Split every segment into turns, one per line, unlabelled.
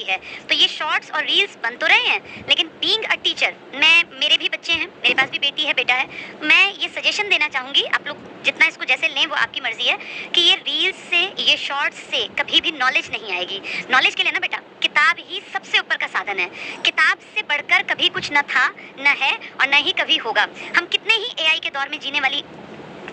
है। तो ये शॉर्ट्स और रील्स बन तो रहे हैं, लेकिन बीइंग अ टीचर, मेरे भी बच्चे हैं, मेरे पास भी बेटी है, बेटा है, मैं ये सजेशन देना चाहूँगी, आप लोग जितना इसको जैसे लें वो आपकी मर्जी है, कि ये रील्स से, ये शॉर्ट्स से कभी भी नॉलेज नहीं आएगी। नॉलेज के लिए ना बेटा किताब ही सबसे ऊपर का साधन है। किताब से बढ़कर कभी कुछ न था, न है और न ही कभी होगा। हम कितने ही एआई के दौर में जीने वाली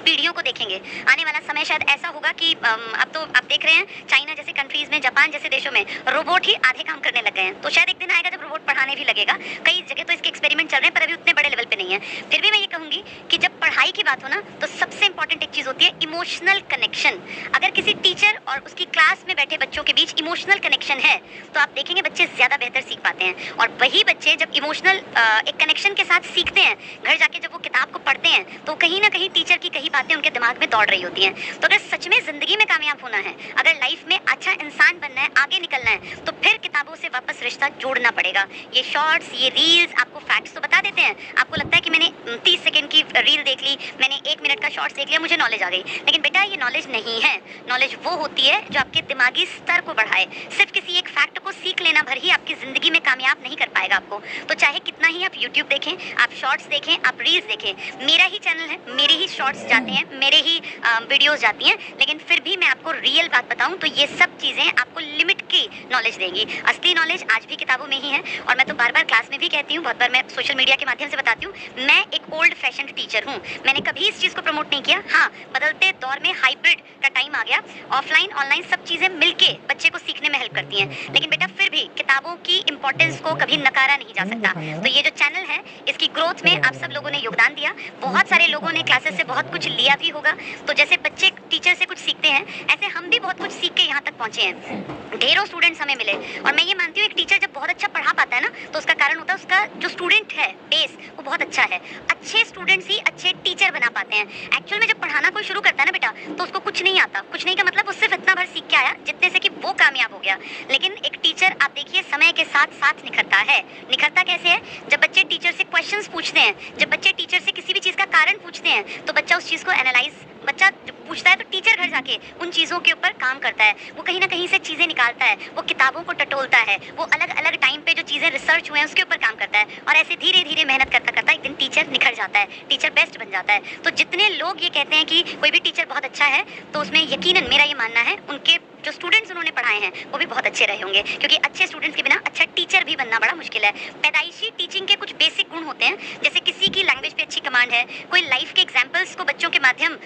पीढ़ियों को देखेंगे। आने वाला समय शायद ऐसा होगा कि अब तो आप देख रहे हैं चाइना जैसे कंट्रीज में, जापान जैसे देशों में रोबोट ही आधे काम करने लग गए हैं। तो शायद एक दिन आएगा जब रोबोट पढ़ाने भी लगेगा। कई जगह तो इसके एक्सपेरिमेंट चल रहे हैं, पर अभी उतने बड़े लेवल पे नहीं है। फिर भी मैं ये कहूँगी कि जब पढ़ाई की बात हो ना, तो सबसे इंपॉर्टेंट एक चीज़ होती है इमोशनल कनेक्शन। अगर किसी टीचर और उसकी क्लास में बैठे बच्चों के बीच इमोशनल कनेक्शन है, तो आप देखेंगे बच्चे ज़्यादा बेहतर सीख पाते हैं। और वही बच्चे जब इमोशनल एक कनेक्शन के साथ सीखते हैं, घर जाके जब वो किताब को पढ़ते हैं, तो कहीं ना कहीं टीचर की कही बातें उनके दिमाग में दौड़ रही होती हैं। तो अगर सच में ज़िंदगी में कामयाब होना है, अगर लाइफ में अच्छा इंसान बनना है, आगे निकलना है, तो फिर किताबों से वापस रिश्ता जोड़ना पड़ेगा। ये शॉर्ट्स, ये रील्स आपको फैक्ट्स तो बता देते हैं। आपको लगता है कि मैंने 30 सेकंड की रील देख ली, मैंने 1 मिनट का शॉर्ट्स देख लिया, मुझे नॉलेज आ गई। लेकिन बेटा ये नॉलेज नहीं है। नॉलेज वो होती है जो आपके दिमागी स्तर को बढ़ाए। सिर्फ किसी एक फैक्ट को सीख लेना भर ही आपकी ज़िंदगी में कामयाब नहीं कर पाएगा आपको। तो चाहे कितना ही आप यूट्यूब देखें, आप शॉर्ट्स देखें, आप रील्स देखें, मेरा ही चैनल है, मेरे ही शॉर्ट्स जाते हैं, मेरे ही वीडियोस जाती हैं, लेकिन फिर भी मैं आपको रियल बात बताऊं तो ये सब चीज़ें आपको लिमिट की नॉलेज देंगी। असली नॉलेज आज भी किताबों में ही है। और मैं तो बार बार क्लास में भी कहती हूँ, बहुत बार मैं सोशल मीडिया के माध्यम से बताती हूँ, मैं एक ओल्ड फैशन टीचर हूँ। मैंने कभी इस चीज़ को प्रमोट नहीं किया। हाँ, बदलते दौर में हाइब्रिड का टाइम आ गया, ऑफलाइन ऑनलाइन सब चीज़ें मिलके बच्चे को सीखने में हेल्प करती हैं। लेकिन बेटा फिर भी किताबों की इंपॉर्टेंस को कभी नकारा नहीं जा सकता। तो ये जो चैनल है, इसकी ग्रोथ में आप सब लोगों ने योगदान दिया। बहुत सारे लोगों ने क्लासेस से बहुत कुछ लिया भी होगा। तो जैसे बच्चे टीचर से कुछ सीखते हैं, ऐसे हम भी बहुत कुछ सीख के यहाँ तक पहुँचे हैं। ढेरों स्टूडेंट्स हमें मिले। और मैं ये मानती हूँ एक टीचर जब बहुत अच्छा पढ़ा पाता है ना, तो उसका कारण होता है उसका जो स्टूडेंट है बेस वो बहुत अच्छा है। अच्छे स्टूडेंट्स ही अच्छे टीचर बना पाते हैं। एक्चुअल में जब पढ़ाना कोई शुरू करता है ना बेटा, तो उसको कुछ नहीं आता। कुछ नहीं का मतलब वो सिर्फ इतना भर सीख के आया जितने से कि वो कामयाब हो गया। लेकिन एक टीचर आप देखिए समय के साथ साथ निखरता है। निखरता कैसे है? जब बच्चे टीचर से क्वेश्चंस पूछते हैं, जब बच्चे टीचर से किसी भी चीज़ का कारण पूछते हैं, तो बच्चा उस चीज़ को एनालाइज, बच्चा पूछता है तो टीचर घर जाके उन चीज़ों के ऊपर काम करता है। वो कहीं ना कहीं से चीज़ें निकालता है, वो किताबों को टटोलता है, वो अलग अलग टाइम पे जो चीज़ें रिसर्च हुए हैं उसके ऊपर काम करता है। और ऐसे धीरे धीरे मेहनत करता करता एक दिन टीचर निखर जाता है, टीचर बेस्ट बन जाता है। तो जितने लोग ये कहते हैं कि कोई भी टीचर बहुत अच्छा है, तो उसमें यकीनन मेरा ये मानना है उनके जो स्टूडेंट्स उन्होंने पढ़ाए हैं वो भी बहुत अच्छे रहे होंगे। क्योंकि अच्छे स्टूडेंट्स के बिना अच्छा टीचर भी बनना बड़ा मुश्किल है। पैदाइशी टीचिंग के कुछ बेसिक गुण होते हैं, जैसे किसी की लैंग्वेज पे अच्छी कमांड है, कोई लाइफ के एग्जाम्पल्स को बच्चों के माध्यम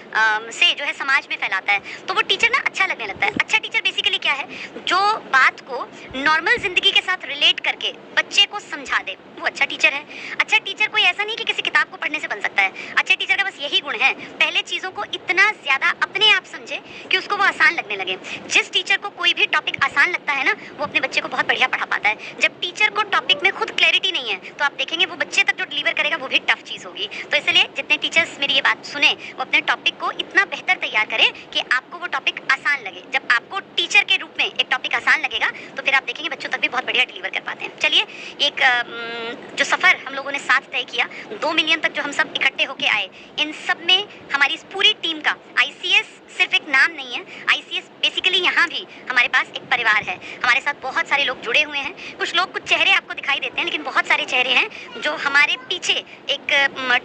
से जो है समाज में फैलाता है, तो वो टीचर ना अच्छा लगने लगता है। अच्छा टीचर बेसिकली क्या है? जो बात को नॉर्मल जिंदगी के साथ रिलेट करके बच्चे को समझा दे, वो अच्छा टीचर है। अच्छा टीचर कोई ऐसा नहीं कि किसी किताब को पढ़ने से बन सकता है। अच्छे टीचर का बस यही गुण है, पहले चीज़ों को इतना ज़्यादा अपने आप समझे कि उसको वो आसान लगने लगे। जिस टीचर को कोई भी टॉपिक आसान लगता है ना, वो अपने बच्चे को बहुत बढ़िया पढ़ा पाता है। जब टीचर को टॉपिक में खुद क्लैरिटी नहीं है, तो आप देखेंगे वो बच्चे तक जो डिलीवर करेगा वो भी टफ चीज़ होगी। तो इसलिए जितने टीचर्स मेरी ये बात सुने, वो अपने टॉपिक को इतना बेहतर तैयार करें कि आपको वो टॉपिक आसान लगे। जब आपको टीचर के रूप में एक टॉपिक आसान लगेगा, तो फिर आप देखेंगे बच्चों तक भी बहुत बढ़िया डिलीवर कर पाते हैं। चलिए, एक जो सफ़र हम लोगों ने साथ तय किया, 2 मिलियन तक जो हम सब इकट्ठे होके आए, इन सब में हमारी इस पूरी टीम का, आईसीएस सिर्फ एक नाम नहीं है, आईसीएस बेसिकली यहाँ भी हमारे पास एक परिवार है। हमारे साथ बहुत सारे लोग जुड़े हुए हैं। कुछ लोग, कुछ चेहरे आपको दिखाई देते हैं, लेकिन बहुत सारे चेहरे हैं जो हमारे पीछे एक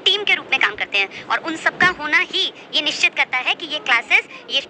टीम के रूप में काम करते हैं। और उन सबका होना ही ये निश्चित करता है कि ये क्लासेस, ये